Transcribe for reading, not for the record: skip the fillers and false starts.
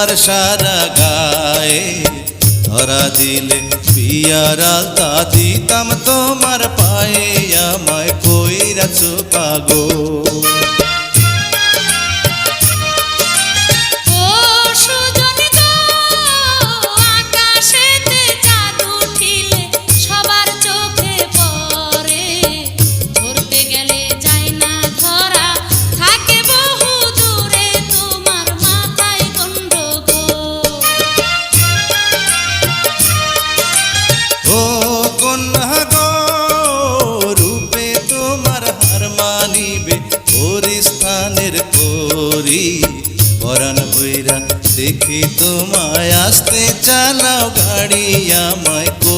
তোমার সারা গায়ে, ধরা দিলে বিয়ার আলতা দিতাম তোমার পায়ে, আমায় কইরাছো পাগল। পরাণ বইরা দেখি তোমায় আসতে চালাও গাড়ি, আমায় কই